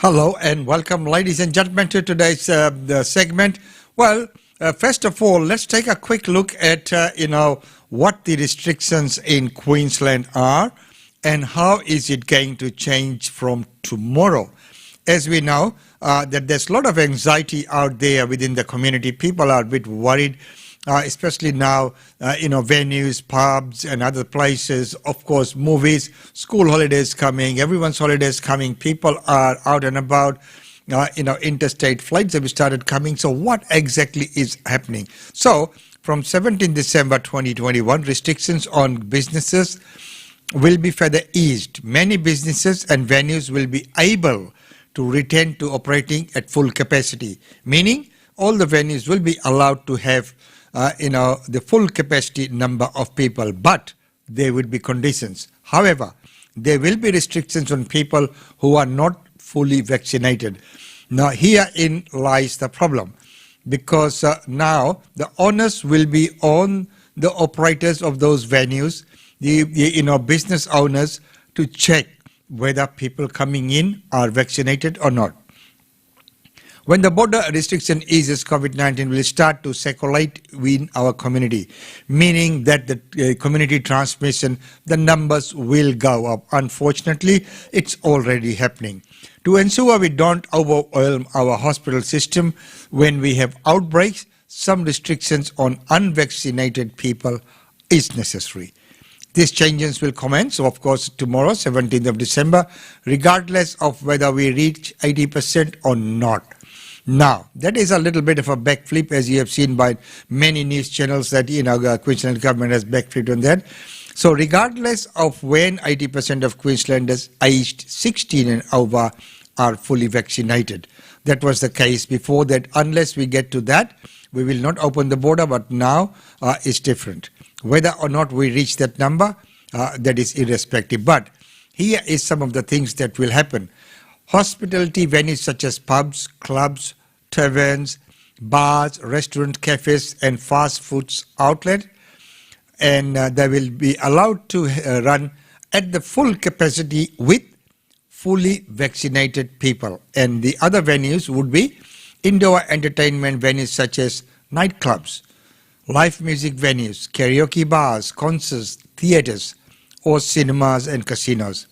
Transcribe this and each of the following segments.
Hello and welcome, ladies and gentlemen, to today's the segment. Well, first of all, let's take a quick look at what the restrictions in Queensland are and how is it going to change from tomorrow. As we know, that there's a lot of anxiety out there within the community. People are a bit worried. Especially now, venues, pubs and other places, of course, movies, school holidays coming, everyone's holidays coming, people are out and about, interstate flights have started coming. So what exactly is happening? So from 17 December 2021, restrictions on businesses will be further eased. Many businesses and venues will be able to return to operating at full capacity, meaning all the venues will be allowed to have the full capacity number of people, but there will be conditions. However, there will be restrictions on people who are not fully vaccinated. Now, herein lies the problem, because now the onus will be on the operators of those venues, the business owners, to check whether people coming in are vaccinated or not. When the border restriction eases, COVID-19 will start to circulate in our community, meaning that the community transmission, the numbers will go up. Unfortunately, it's already happening. To ensure we don't overwhelm our hospital system when we have outbreaks, some restrictions on unvaccinated people is necessary. These changes will commence, of course, tomorrow, 17th of December, regardless of whether we reach 80% or not. Now, that is a little bit of a backflip, as you have seen by many news channels that, Queensland government has backflipped on that. So regardless of when 80% of Queenslanders aged 16 and over are fully vaccinated. That was the case before that. Unless we get to that, we will not open the border, but now it's different. Whether or not we reach that number, that is irrespective. But here is some of the things that will happen. Hospitality venues such as pubs, clubs, taverns, bars, restaurants, cafes and fast foods outlet, and they will be allowed to run at the full capacity with fully vaccinated people. And the other venues would be indoor entertainment venues such as nightclubs, live music venues, karaoke bars, concerts, theaters, or cinemas and casinos.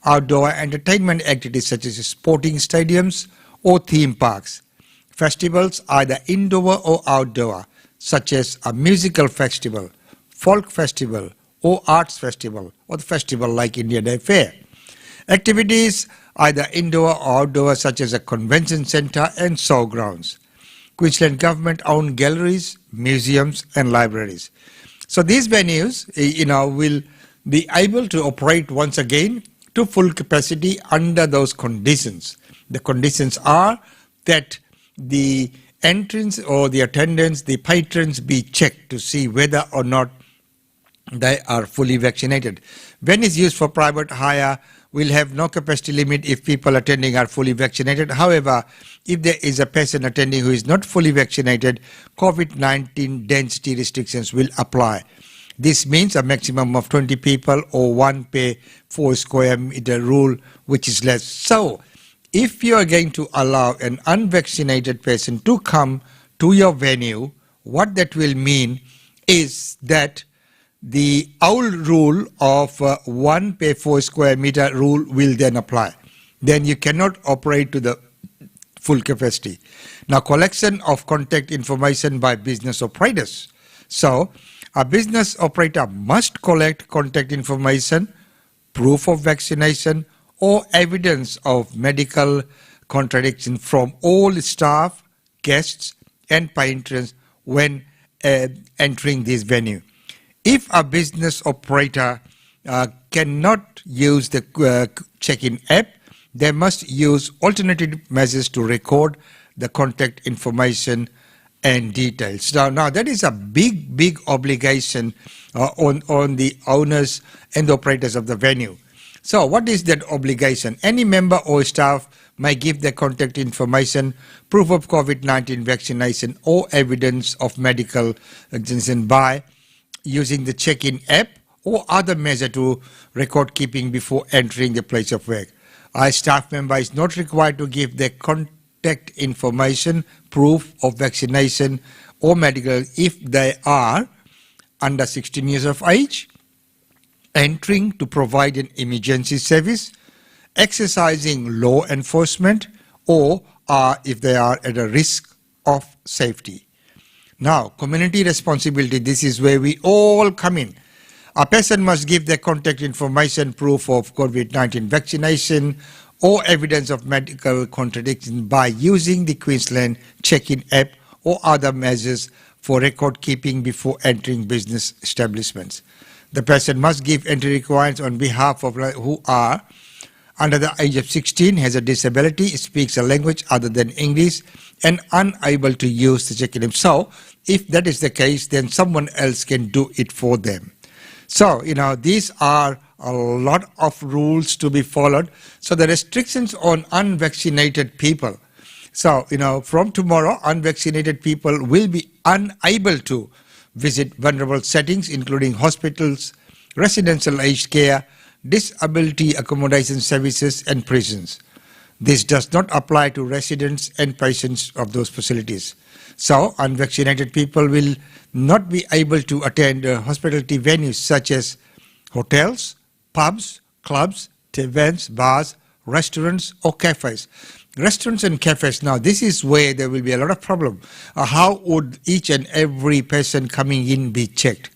Outdoor entertainment activities such as sporting stadiums or theme parks. Festivals, either indoor or outdoor, such as a musical festival, folk festival, or arts festival, or the festival like India Day Fair. Activities, either indoor or outdoor, such as a convention centre and showgrounds. Queensland government-owned galleries, museums, and libraries. So these venues, will be able to operate once again to full capacity under those conditions. The conditions are that the entrance or the attendants, the patrons be checked to see whether or not they are fully vaccinated. Venues used for private hire will have no capacity limit if people attending are fully vaccinated. However, if there is a person attending who is not fully vaccinated, COVID-19 density restrictions will apply. This means a maximum of 20 people or 1 per 4 square meter rule, which is less. So, if you are going to allow an unvaccinated person to come to your venue, what that will mean is that the old rule of 1 per 4 square meter rule will then apply. Then you cannot operate to the full capacity. Now, collection of contact information by business operators. So, a business operator must collect contact information, proof of vaccination, or evidence of medical contradiction from all staff, guests, and patrons when entering this venue. If a business operator cannot use the check-in app, they must use alternative measures to record the contact information and details. Now that is a big obligation on the owners and the operators of the venue. So what is that obligation? Any member or staff may give their contact information, proof of COVID-19 vaccination, or evidence of medical vaccination by using the check-in app or other measure to record keeping before entering the place of work. A staff member is not required to give their contact information, proof of vaccination or medical if they are under 16 years of age, entering to provide an emergency service, exercising law enforcement, or if they are at a risk of safety. Now, community responsibility, this is where we all come in. A person must give their contact information, proof of COVID-19 vaccination, or evidence of medical contradiction by using the Queensland check-in app or other measures for record keeping before entering business establishments. The person must give entry requirements on behalf of who are under the age of 16, has a disability, speaks a language other than English, and unable to use the check-in. So, if that is the case, then someone else can do it for them. So, these are a lot of rules to be followed. So, the restrictions on unvaccinated people. So, from tomorrow, unvaccinated people will be unable to visit vulnerable settings, including hospitals, residential aged care, disability accommodation services, and prisons. This does not apply to residents and patients of those facilities. So, unvaccinated people will not be able to attend hospitality venues such as hotels, pubs, clubs, taverns, bars, restaurants, or cafes. Restaurants and cafes, now this is where there will be a lot of problem. How would each and every person coming in be checked?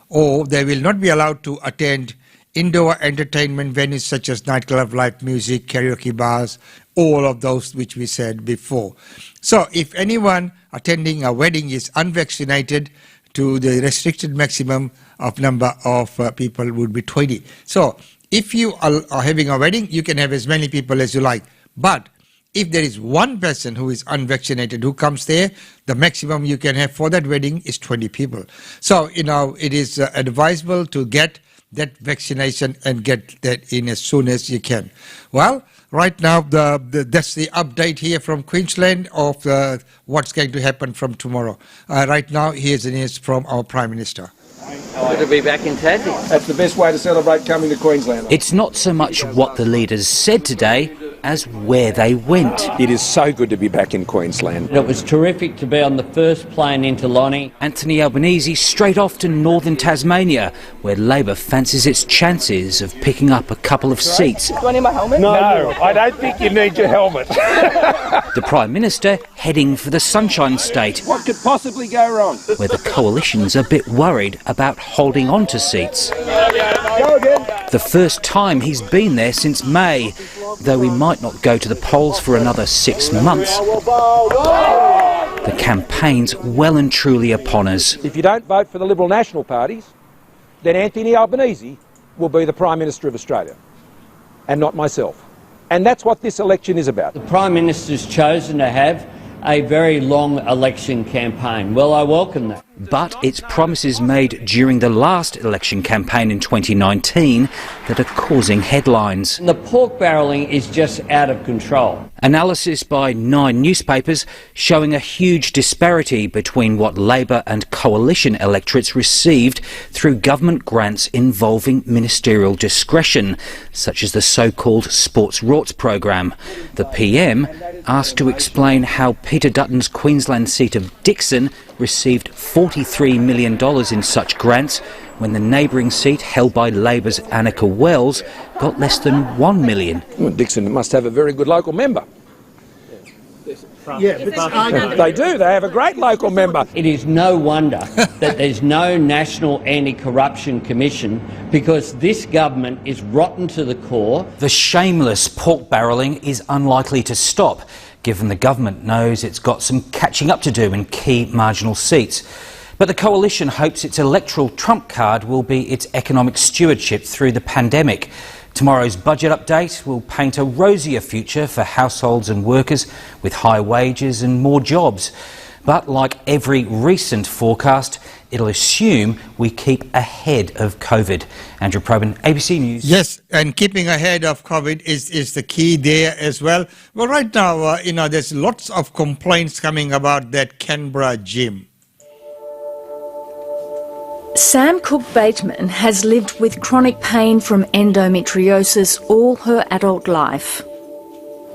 Or they will not be allowed to attend indoor entertainment venues such as nightclub, live music, karaoke bars, all of those which we said before. So if anyone attending a wedding is unvaccinated, to the restricted maximum of number of people would be 20. So if you are having a wedding, you can have as many people as you like. But if there is one person who is unvaccinated who comes there, the maximum you can have for that wedding is 20 people. So, it is advisable to get that vaccination and get that in as soon as you can. Well, right now, that's the update here from Queensland of what's going to happen from tomorrow. Right now, here's the news from our Prime Minister. Good to be back in Tassie. That's the best way to celebrate coming to Queensland. It's not so much what the leaders said today as where they went. It is so good to be back in Queensland. It was terrific to be on the first plane into Lonnie. Anthony Albanese straight off to northern Tasmania, where Labor fancies its chances of picking up a couple of seats. Do I need my helmet? No, I don't think you need your helmet. The Prime Minister heading for the Sunshine State, What could possibly go wrong? where the coalition's a bit worried about holding on to seats. Go again. The first time he's been there since May, though he might not go to the polls for another 6 months. The campaign's well and truly upon us. If you don't vote for the Liberal National parties, then Anthony Albanese will be the Prime Minister of Australia, and not myself. And that's what this election is about. The Prime Minister's chosen to have a very long election campaign. Well, I welcome that. But it's promises made during the last election campaign in 2019 that are causing headlines. The pork barrelling is just out of control. Analysis by 9 newspapers showing a huge disparity between what Labor and coalition electorates received through government grants involving ministerial discretion, such as the so-called Sports Rorts program. The PM asked to explain how Peter Dutton's Queensland seat of Dixon received $43 million in such grants when the neighbouring seat held by Labor's Annika Wells got less than $1 million. Well, Dixon must have a very good local member. Yeah, they do. They have a great local member. It is no wonder that there's no National Anti-Corruption Commission, because this government is rotten to the core. The shameless pork barrelling is unlikely to stop, given the government knows it's got some catching up to do in key marginal seats. But the coalition hopes its electoral trump card will be its economic stewardship through the pandemic. Tomorrow's budget update will paint a rosier future for households and workers with high wages and more jobs. But like every recent forecast, it'll assume we keep ahead of COVID. Andrew Probyn, ABC News. Yes, and keeping ahead of COVID is the key there as well. Well, right now, there's lots of complaints coming about that Canberra gym. Sam Cook-Bateman has lived with chronic pain from endometriosis all her adult life.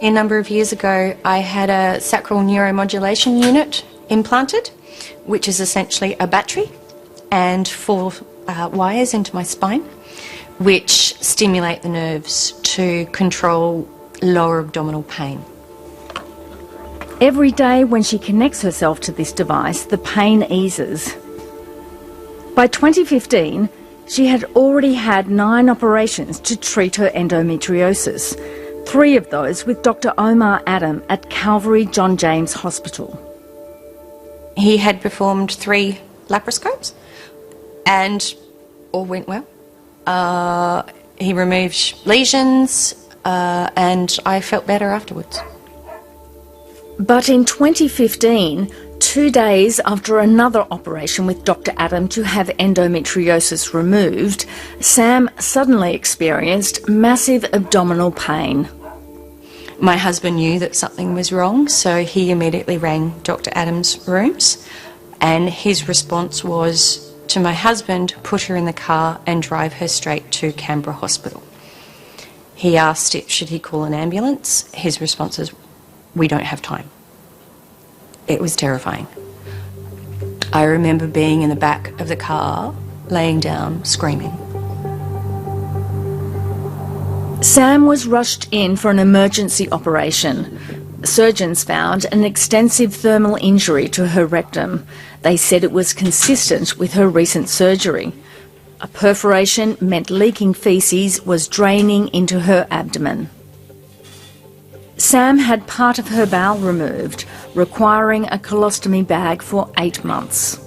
A number of years ago, I had a sacral neuromodulation unit implanted, which is essentially a battery and 4 wires into my spine, which stimulate the nerves to control lower abdominal pain. Every day when she connects herself to this device, the pain eases. By 2015, she had already had 9 operations to treat her endometriosis, 3 of those with Dr. Omar Adam at Calvary John James Hospital. He had performed 3 laparoscopes and all went well. He removed lesions and I felt better afterwards. But in 2015, 2 days after another operation with Dr. Adam to have endometriosis removed, Sam suddenly experienced massive abdominal pain. My husband knew that something was wrong, so he immediately rang Dr. Adam's rooms, and his response was to my husband, put her in the car and drive her straight to Canberra Hospital. He asked if should he call an ambulance. His response is, "We don't have time." It was terrifying. I remember being in the back of the car, laying down, screaming. Sam was rushed in for an emergency operation. Surgeons found an extensive thermal injury to her rectum. They said it was consistent with her recent surgery. A perforation meant leaking faeces was draining into her abdomen. Sam had part of her bowel removed, requiring a colostomy bag for 8 months.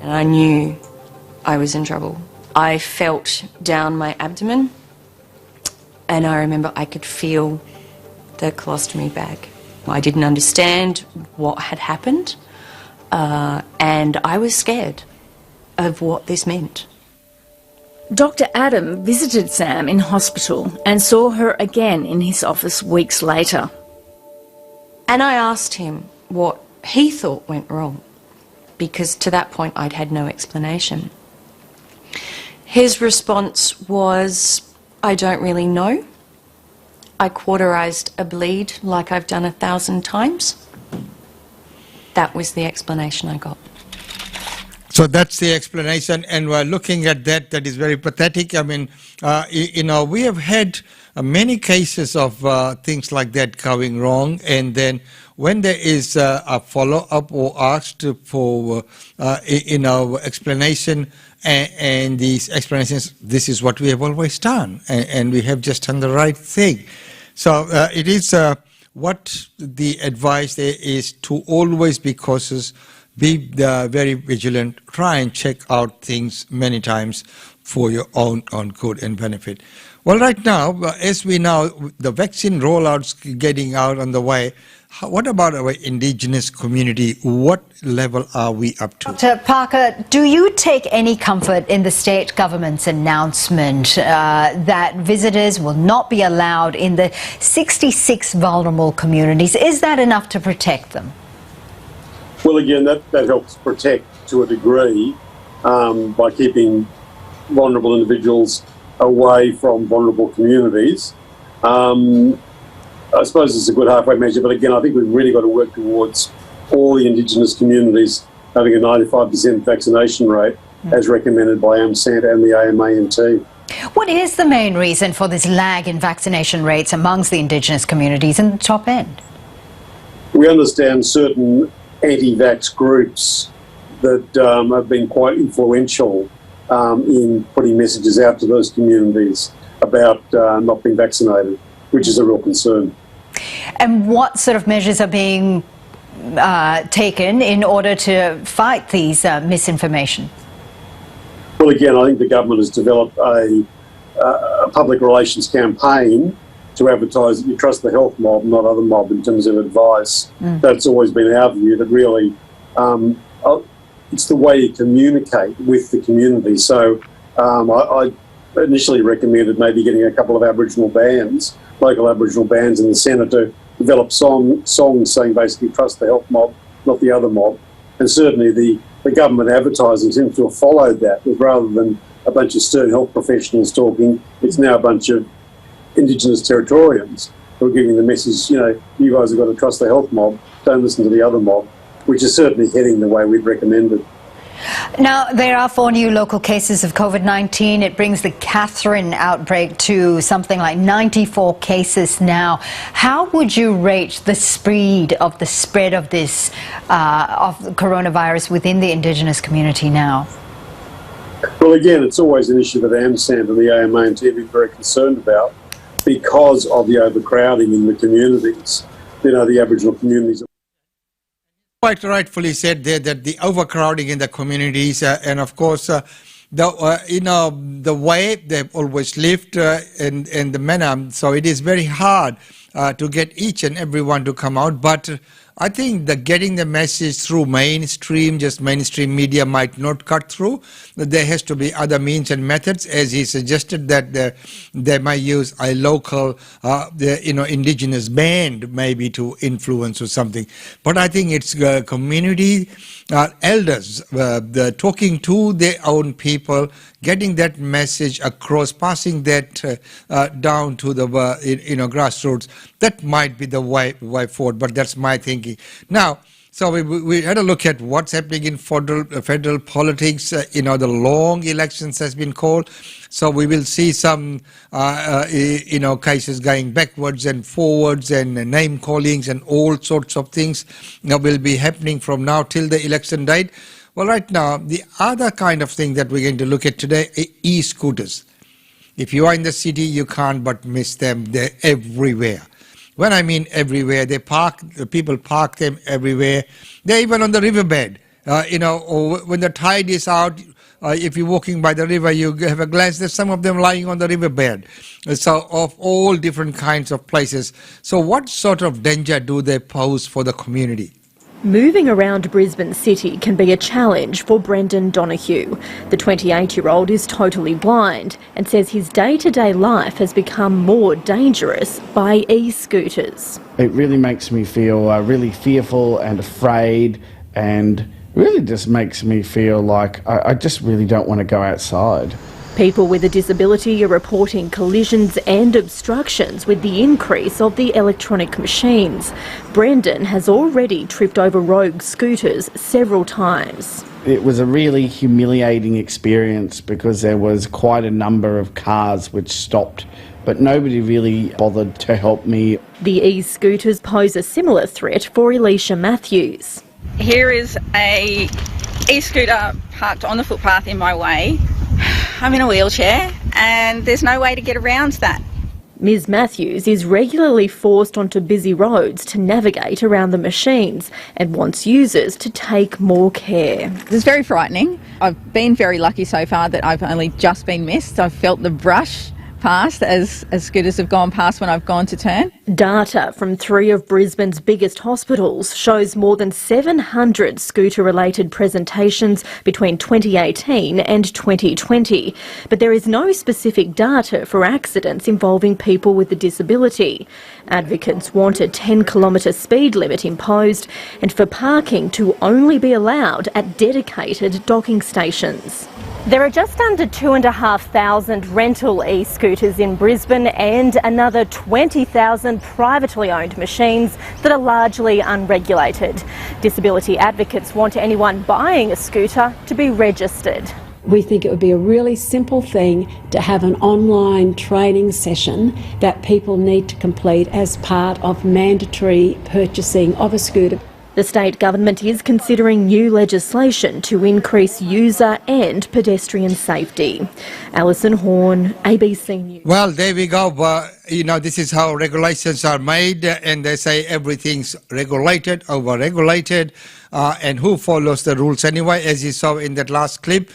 And I knew I was in trouble. I felt down my abdomen, and I remember I could feel the colostomy bag. I didn't understand what had happened, and I was scared of what this meant. Dr. Adam visited Sam in hospital and saw her again in his office weeks later. And I asked him what he thought went wrong, because to that point I'd had no explanation. His response was, "I don't really know. I cauterized a bleed like I've done 1,000 times." That was the explanation I got. So that's the explanation, and we're looking at that. That is very pathetic. I mean, we have had many cases of things like that going wrong, and then when there is a follow-up or asked for, explanation, and these explanations, this is what we have always done, and we have just done the right thing. So it is what the advice there is to always be cautious, be very vigilant, try and check out things many times for your own good and benefit. Well, right now, as we know, the vaccine rollout's getting out on the way. What about our Indigenous community? What level are we up to? Dr. Parker, do you take any comfort in the state government's announcement that visitors will not be allowed in the 66 vulnerable communities? Is that enough to protect them? Well, again, that helps protect to a degree by keeping vulnerable individuals away from vulnerable communities. I suppose it's a good halfway measure, but again, I think we've really got to work towards all the Indigenous communities having a 95% vaccination rate as recommended by AMSANT and the AMANT. What is the main reason for this lag in vaccination rates amongst the Indigenous communities in the top end? We understand certain anti-vax groups that have been quite influential in putting messages out to those communities about not being vaccinated, which is a real concern. And what sort of measures are being taken in order to fight these misinformation? Well, again, I think the government has developed a public relations campaign to advertise that you trust the health mob, not other mob, in terms of advice. That's always been our view, that really it's the way you communicate with the community. So I initially recommended maybe getting a couple of Aboriginal bands, local Aboriginal bands in the centre, to develop songs saying basically trust the health mob, not the other mob. And certainly the the government advertising seems to have followed that, rather than a bunch of stern health professionals talking, it's now a bunch of Indigenous Territorians who are giving the message, you guys have got to trust the health mob, don't listen to the other mob, which is certainly heading the way we'd recommended. Now, there are 4 new local cases of COVID-19. It brings the Catherine outbreak to something like 94 cases now. How would you rate the speed of the spread of this, of the coronavirus within the Indigenous community now? Well, again, it's always an issue that AMSANT and the AMA and TV are very concerned about because of the overcrowding in the communities. The Aboriginal communities. Quite rightfully said there that the overcrowding in the communities and of course the way they've always lived and the manner, so it is very hard to get each and everyone to come out, but I think that getting the message through mainstream media might not cut through. There has to be other means and methods, as he suggested, that they might use a local, indigenous band maybe to influence or something. But I think it's community elders talking to their own people, getting that message across, passing that down to the grassroots. That might be the way forward, but that's my thinking. Now, so we had a look at what's happening in federal politics. The long elections has been called, so we will see some cases going backwards and forwards and name callings and all sorts of things will be happening from now till the election date. Well, right now, the other kind of thing that we're going to look at today are e-scooters. If you are in the city, you can't but miss them. They're everywhere. When I mean everywhere, people park them everywhere. They're even on the riverbed. Or when the tide is out, if you're walking by the river, you have a glance, there's some of them lying on the riverbed. So of all different kinds of places. So what sort of danger do they pose for the community? Moving around Brisbane City can be a challenge for Brendan Donoghue. The 28-year-old is totally blind and says his day-to-day life has become more dangerous by e-scooters. It really makes me feel really fearful and afraid, and really just makes me feel like I just really don't want to go outside. People with a disability are reporting collisions and obstructions with the increase of the electronic machines. Brendan has already tripped over rogue scooters several times. It was a really humiliating experience because there was quite a number of cars which stopped, but nobody really bothered to help me. The e-scooters pose a similar threat for Alicia Matthews. Here is a e-scooter parked on the footpath in my way. I'm in a wheelchair and there's no way to get around that. Ms Matthews is regularly forced onto busy roads to navigate around the machines and wants users to take more care. It's very frightening. I've been very lucky so far that I've only just been missed. I've felt the brush past as scooters have gone past when I've gone to turn. Data from 3 of Brisbane's biggest hospitals shows more than 700 scooter-related presentations between 2018 and 2020. But there is no specific data for accidents involving people with a disability. Advocates want a 10-kilometre speed limit imposed and for parking to only be allowed at dedicated docking stations. There are just under 2,500 rental e-scooters in Brisbane and another 20,000 privately owned machines that are largely unregulated. Disability advocates want anyone buying a scooter to be registered. We think it would be a really simple thing to have an online training session that people need to complete as part of mandatory purchasing of a scooter. The state government is considering new legislation to increase user and pedestrian safety. Alison Horn, ABC News. Well, there we go. This is how regulations are made, and they say everything's regulated, over-regulated, and who follows the rules anyway? As you saw in that last clip,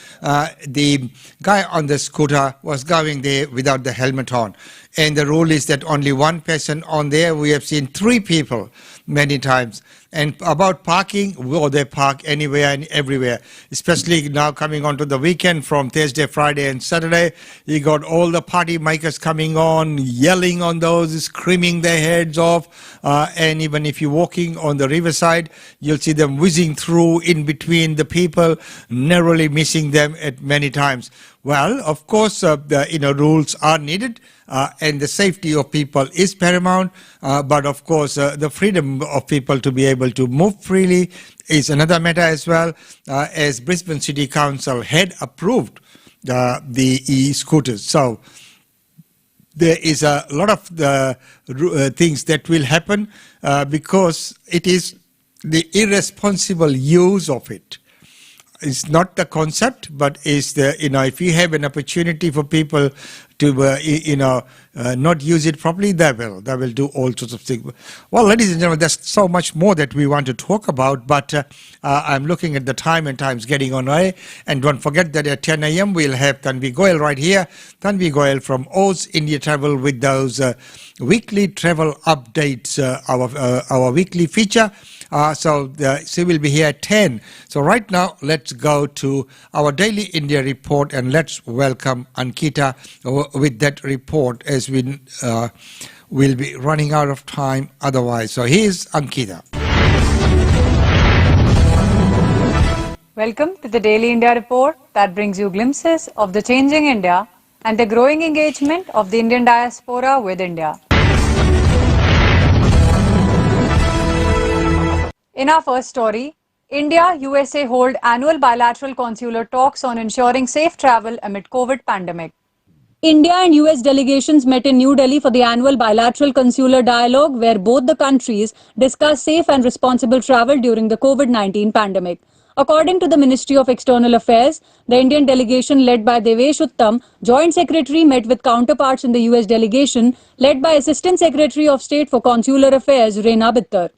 the guy on the scooter was going there without the helmet on. And the rule is that only one person on there. We have seen 3 people many times. And about parking, well, they park anywhere and everywhere, especially now coming onto the weekend from Thursday, Friday and Saturday. You got all the party makers coming on, yelling yelling on those, screaming their heads off. And even if you're walking on the riverside, you'll see them whizzing through in between the people, narrowly missing them at many times. Well, of course, the rules are needed, and the safety of people is paramount. But of course, the freedom of people to be able to move freely is another matter as well. As Brisbane City Council had approved the e-scooters, so there is a lot of things that will happen because it is the irresponsible use of it. It's not the concept, but is the, if you have an opportunity for people to, not use it properly, they will do all sorts of things. Well, ladies and gentlemen, there's so much more that we want to talk about, but I'm looking at the time and time's getting on way. And don't forget that at 10 a.m. we'll have Tanvi Goyal right here. Tanvi Goyal from Oz India Travel with those weekly travel updates, our weekly feature. So she will be here at 10. So right now, let's go to our daily India report and let's welcome Ankita with that report, as we will be running out of time otherwise. So here's Ankita. Welcome to the Daily India report that brings you glimpses of the changing India and the growing engagement of the Indian diaspora with India. In our first story, India-USA hold annual bilateral consular talks on ensuring safe travel amid COVID pandemic. India and US delegations met in New Delhi for the annual bilateral consular dialogue where both the countries discussed safe and responsible travel during the COVID-19 pandemic. According to the Ministry of External Affairs, the Indian delegation led by Devesh Uttam, Joint Secretary, met with counterparts in the US delegation led by Assistant Secretary of State for Consular Affairs, Reena Bittar.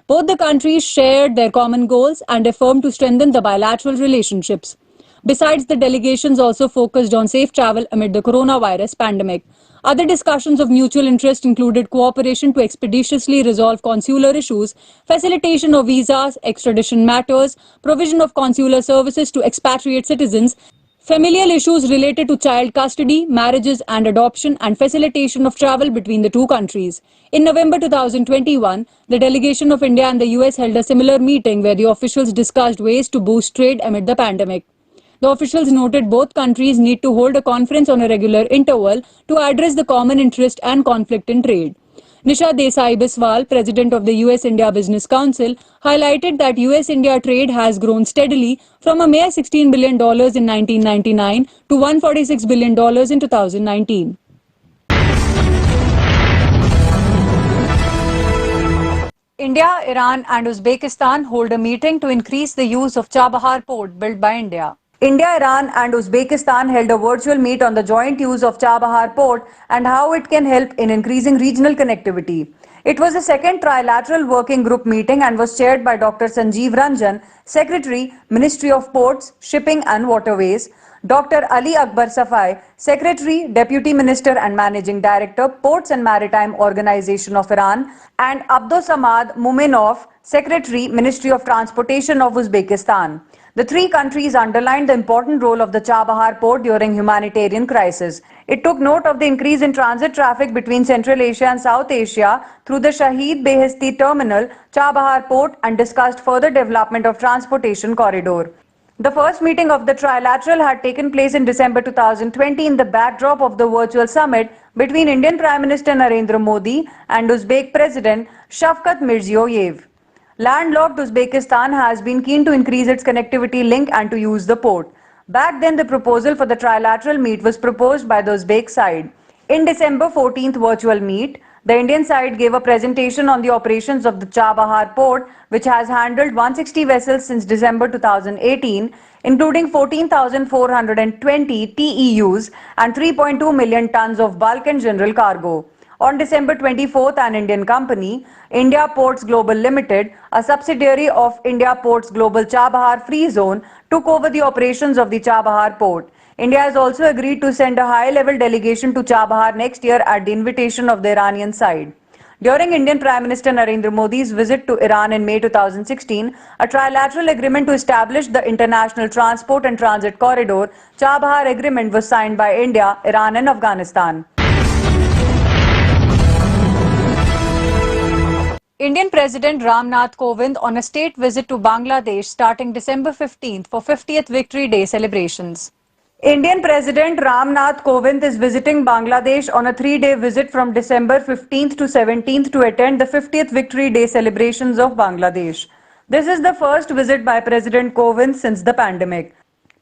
Both the countries shared their common goals and affirmed to strengthen the bilateral relationships. Besides, the delegations also focused on safe travel amid the coronavirus pandemic. Other discussions of mutual interest included cooperation to expeditiously resolve consular issues, facilitation of visas, extradition matters, provision of consular services to expatriate citizens, familial issues related to child custody, marriages and adoption, and facilitation of travel between the two countries. In November 2021, the delegation of India and the US held a similar meeting where the officials discussed ways to boost trade amid the pandemic. The officials noted both countries need to hold a conference on a regular interval to address the common interest and conflict in trade. Nisha Desai Biswal, president of the US-India Business Council, highlighted that US-India trade has grown steadily from a mere $16 billion in 1999 to $146 billion in 2019. India, Iran and Uzbekistan hold a meeting to increase the use of Chabahar port built by India. India, Iran and Uzbekistan held a virtual meet on the joint use of Chabahar port and how it can help in increasing regional connectivity. It was the second trilateral working group meeting and was chaired by Dr. Sanjeev Ranjan, Secretary, Ministry of Ports, Shipping and Waterways, Dr. Ali Akbar Safai, Secretary, Deputy Minister and Managing Director, Ports and Maritime Organization of Iran, and Abdosamad Muminov, Secretary, Ministry of Transportation of Uzbekistan. The three countries underlined the important role of the Chabahar port during humanitarian crisis. It took note of the increase in transit traffic between Central Asia and South Asia through the Shahid Beheshti Terminal, Chabahar port, and discussed further development of transportation corridor. The first meeting of the trilateral had taken place in December 2020 in the backdrop of the virtual summit between Indian Prime Minister Narendra Modi and Uzbek President Shavkat Mirziyoyev. Landlocked Uzbekistan has been keen to increase its connectivity link and to use the port. Back then, the proposal for the trilateral meet was proposed by the Uzbek side. In December 14th virtual meet, the Indian side gave a presentation on the operations of the Chabahar port, which has handled 160 vessels since December 2018, including 14,420 TEUs and 3.2 million tons of bulk and general cargo. On December 24th, an Indian company, India Ports Global Limited, a subsidiary of India Ports Global Chabahar Free Zone, took over the operations of the Chabahar port. India has also agreed to send a high-level delegation to Chabahar next year at the invitation of the Iranian side. During Indian Prime Minister Narendra Modi's visit to Iran in May 2016, a trilateral agreement to establish the International Transport and Transit Corridor, Chabahar Agreement, was signed by India, Iran and Afghanistan. Indian President Ram Nath Kovind on a state visit to Bangladesh starting December 15th for 50th Victory Day celebrations. Indian President Ram Nath Kovind is visiting Bangladesh on a 3-day visit from December 15th to 17th to attend the 50th Victory Day celebrations of Bangladesh. This is the first visit by President Kovind since the pandemic.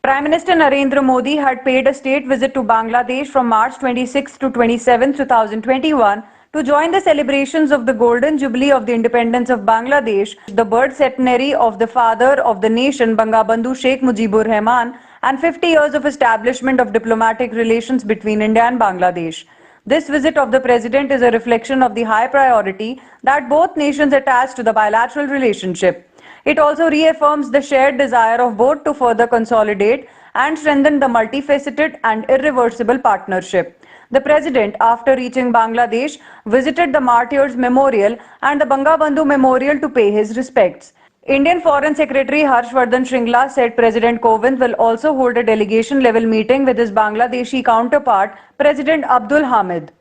Prime Minister Narendra Modi had paid a state visit to Bangladesh from March 26 to 27, 2021 to join the celebrations of the Golden Jubilee of the Independence of Bangladesh, the birth centenary of the father of the nation, Bangabandhu Sheikh Mujibur Rahman, and 50 years of establishment of diplomatic relations between India and Bangladesh. This visit of the President is a reflection of the high priority that both nations attach to the bilateral relationship. It also reaffirms the shared desire of both to further consolidate and strengthen the multifaceted and irreversible partnership. The President, after reaching Bangladesh, visited the Martyrs Memorial and the Bangabandhu Memorial to pay his respects. Indian Foreign Secretary Harshvardhan Shringla said President Kovind will also hold a delegation-level meeting with his Bangladeshi counterpart, President Abdul Hamid.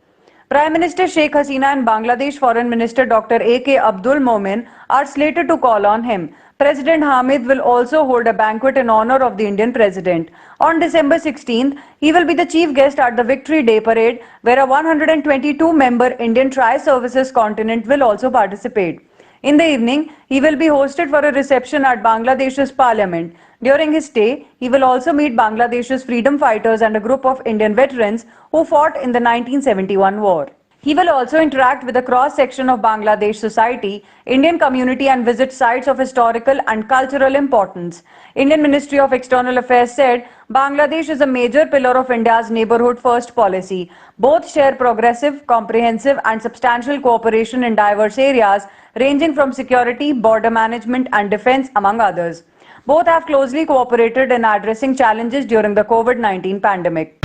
Prime Minister Sheikh Hasina and Bangladesh Foreign Minister Dr. A.K. Abdul Momen are slated to call on him. President Hamid will also hold a banquet in honor of the Indian President. On December 16th, he will be the chief guest at the Victory Day Parade, where a 122-member Indian Tri-Services continent will also participate. In the evening, he will be hosted for a reception at Bangladesh's parliament. During his stay, he will also meet Bangladesh's freedom fighters and a group of Indian veterans who fought in the 1971 war. He will also interact with a cross-section of Bangladesh society, Indian community and visit sites of historical and cultural importance. Indian Ministry of External Affairs said, Bangladesh is a major pillar of India's neighborhood first policy. Both share progressive, comprehensive and substantial cooperation in diverse areas ranging from security, border management and defense among others. Both have closely cooperated in addressing challenges during the COVID-19 pandemic.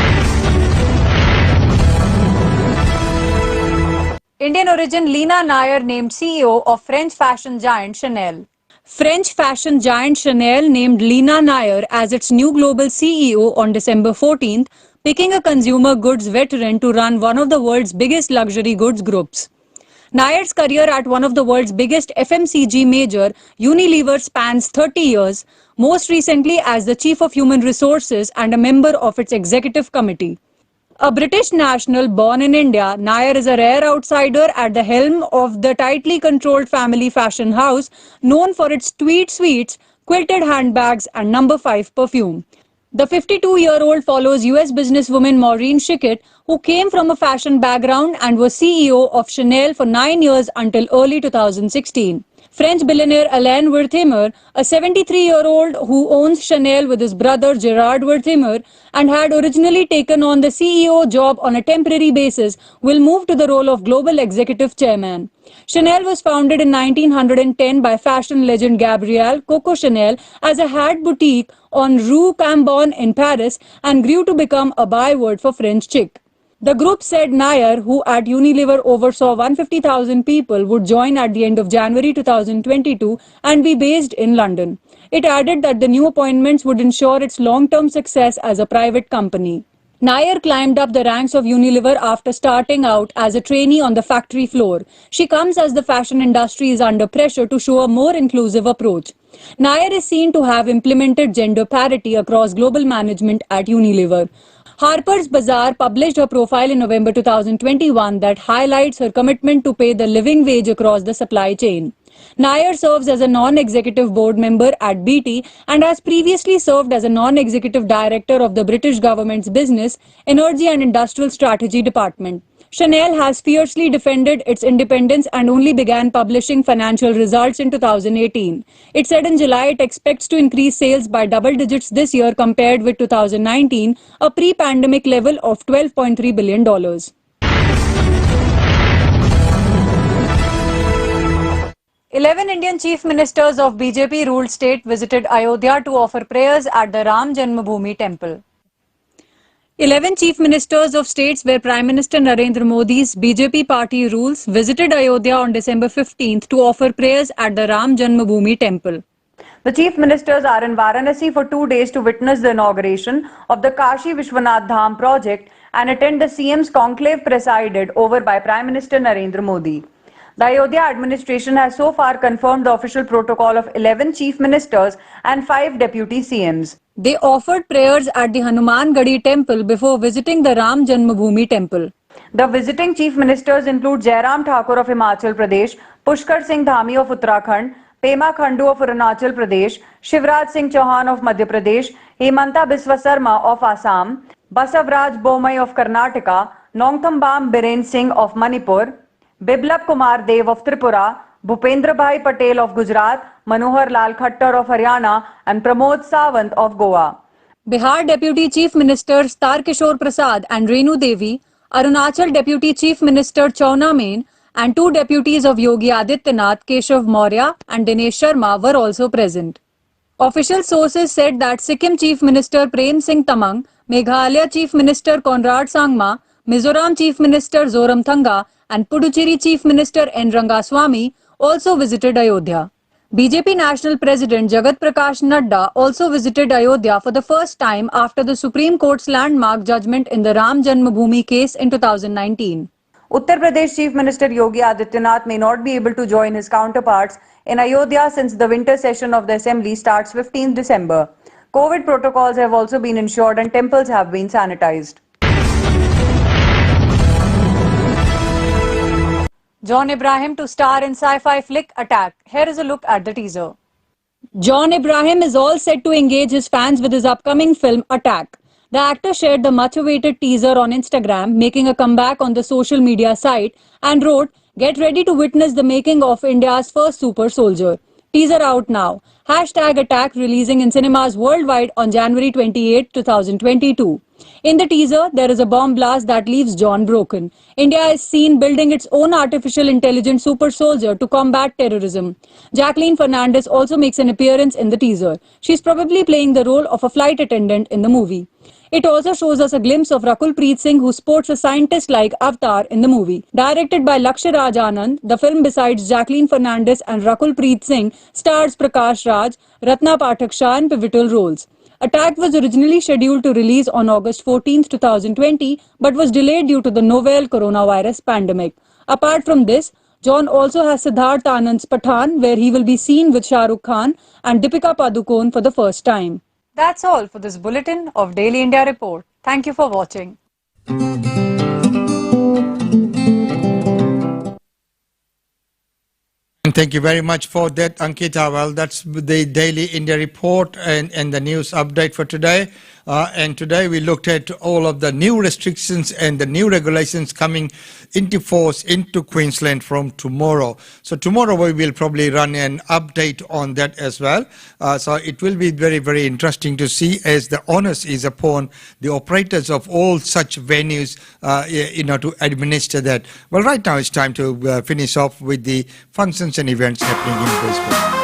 Indian origin Leena Nair named CEO of French fashion giant Chanel. French fashion giant Chanel named Leena Nair as its new global CEO on December 14th, picking a consumer goods veteran to run one of the world's biggest luxury goods groups. Nair's career at one of the world's biggest FMCG major, Unilever, spans 30 years, most recently as the Chief of Human Resources and a member of its executive committee. A British national born in India, Nair is a rare outsider at the helm of the tightly controlled family fashion house known for its tweed sweets, quilted handbags and No. 5 perfume. The 52-year-old follows US businesswoman Maureen Shickett, who came from a fashion background and was CEO of Chanel for 9 years until early 2016. French billionaire Alain Wertheimer, a 73-year-old who owns Chanel with his brother Gerard Wertheimer and had originally taken on the CEO job on a temporary basis, will move to the role of global executive chairman. Chanel was founded in 1910 by fashion legend Gabrielle Coco Chanel as a hat boutique on Rue Cambon in Paris and grew to become a byword for French chic. The group said Nair, who at Unilever oversaw 150,000 people, would join at the end of January 2022 and be based in London. It added that the new appointments would ensure its long-term success as a private company. Nair climbed up the ranks of Unilever after starting out as a trainee on the factory floor. She comes as the fashion industry is under pressure to show a more inclusive approach. Nair is seen to have implemented gender parity across global management at Unilever. Harper's Bazaar published her profile in November 2021 that highlights her commitment to pay the living wage across the supply chain. Nair serves as a non-executive board member at BT and has previously served as a non-executive director of the British government's Business, Energy and Industrial Strategy Department. Chanel has fiercely defended its independence and only began publishing financial results in 2018. It said in July it expects to increase sales by double digits this year compared with 2019, a pre-pandemic level of $12.3 billion. 11 Indian chief ministers of BJP-ruled state visited Ayodhya to offer prayers at the Ram Janmabhoomi temple. 11 chief ministers of states where Prime Minister Narendra Modi's BJP party rules visited Ayodhya on December 15th to offer prayers at the Ram Janmabhoomi temple. The chief ministers are in Varanasi for 2 days to witness the inauguration of the Kashi Vishwanath Dham project and attend the CM's conclave presided over by Prime Minister Narendra Modi. The Ayodhya administration has so far confirmed the official protocol of 11 chief ministers and 5 deputy CMs. They offered prayers at the Hanuman Gadi temple before visiting the Ram Janmabhoomi temple. The visiting chief ministers include Jairam Thakur of Himachal Pradesh, Pushkar Singh Dhami of Uttarakhand, Pema Khandu of Arunachal Pradesh, Shivraj Singh Chauhan of Madhya Pradesh, Hemanta Biswa Sarma of Assam, Basavraj Bomai of Karnataka, Nongthambam Biren Singh of Manipur, Biplab Kumar Dev of Tripura, Bhupendra Bhai Patel of Gujarat, Manohar Lal Khattar of Haryana and Pramod Sawant of Goa. Bihar Deputy Chief Ministers Tarkishore Prasad and Renu Devi, Arunachal Deputy Chief Minister Chauna Main and 2 deputies of Yogi Adityanath, Keshav Maurya and Dinesh Sharma were also present. Official sources said that Sikkim Chief Minister Prem Singh Tamang, Meghalaya Chief Minister Conrad Sangma, Mizoram Chief Minister Zoramthanga and Puducherry Chief Minister N. Rangaswamy also visited Ayodhya. BJP National President Jagat Prakash Nadda also visited Ayodhya for the first time after the Supreme Court's landmark judgment in the Ram Janmabhoomi case in 2019. Uttar Pradesh Chief Minister Yogi Adityanath may not be able to join his counterparts in Ayodhya since the winter session of the Assembly starts 15 December. COVID protocols have also been ensured and temples have been sanitized. John Ibrahim to star in sci-fi flick Attack. Here is a look at the teaser. John Ibrahim is all set to engage his fans with his upcoming film Attack. The actor shared the much-awaited teaser on Instagram, making a comeback on the social media site, and wrote, "Get ready to witness the making of India's first super soldier." Teaser out now. #Attack releasing in cinemas worldwide on January 28, 2022. In the teaser, there is a bomb blast that leaves John broken. India is seen building its own artificial intelligence super soldier to combat terrorism. Jacqueline Fernandez also makes an appearance in the teaser. She's probably playing the role of a flight attendant in the movie. It also shows us a glimpse of Rakul Preet Singh, who sports a scientist-like avatar in the movie. Directed by Lakshya Raj Anand, the film besides Jacqueline Fernandez and Rakul Preet Singh stars Prakash Raj, Ratna Pathak Shah in pivotal roles. Attack was originally scheduled to release on August 14, 2020, but was delayed due to the novel coronavirus pandemic. Apart from this, John also has Siddharth Anand's Pathan, where he will be seen with Shah Rukh Khan and Deepika Padukone for the first time. That's all for this bulletin of Daily India Report. Thank you for watching. Thank you very much for that, Ankita. Well, that's the Daily India Report and the news update for today. And today we looked at all of the new restrictions and the new regulations coming into force into Queensland from tomorrow. So tomorrow we will probably run an update on that as well. So it will be very, very interesting to see as the onus is upon the operators of all such venues, to administer that. Well, right now it's time to finish off with the functions and events happening in Brisbane.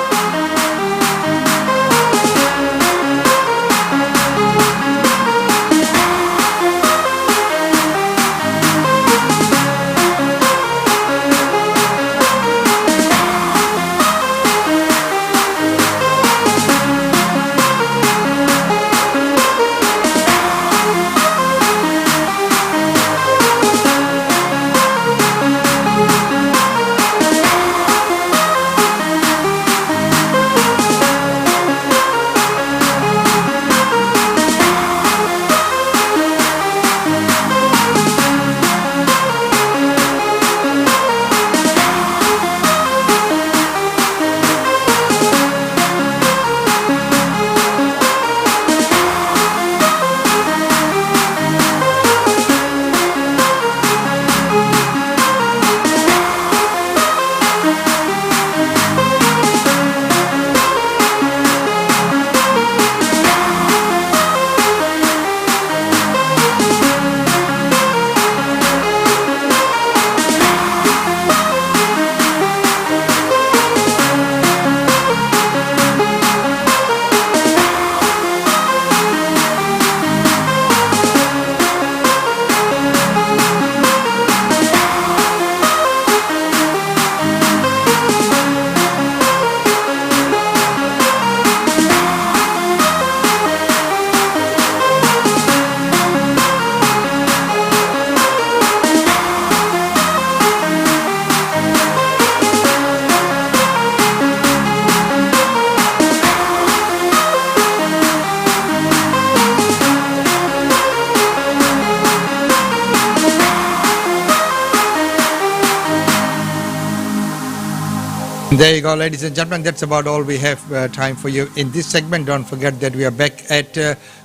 There you go, ladies and gentlemen. That's about all we have time for you in this segment. Don't forget that we are back at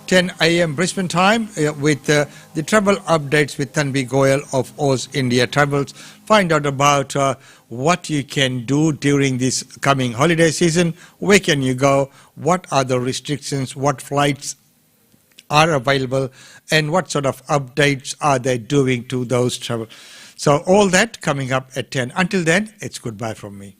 10 a.m. Brisbane time with the travel updates with Tanvi Goyal of Oz India Travels. Find out about what you can do during this coming holiday season. Where can you go? What are the restrictions? What flights are available? And what sort of updates are they doing to those travel? So all that coming up at 10. Until then, it's goodbye from me.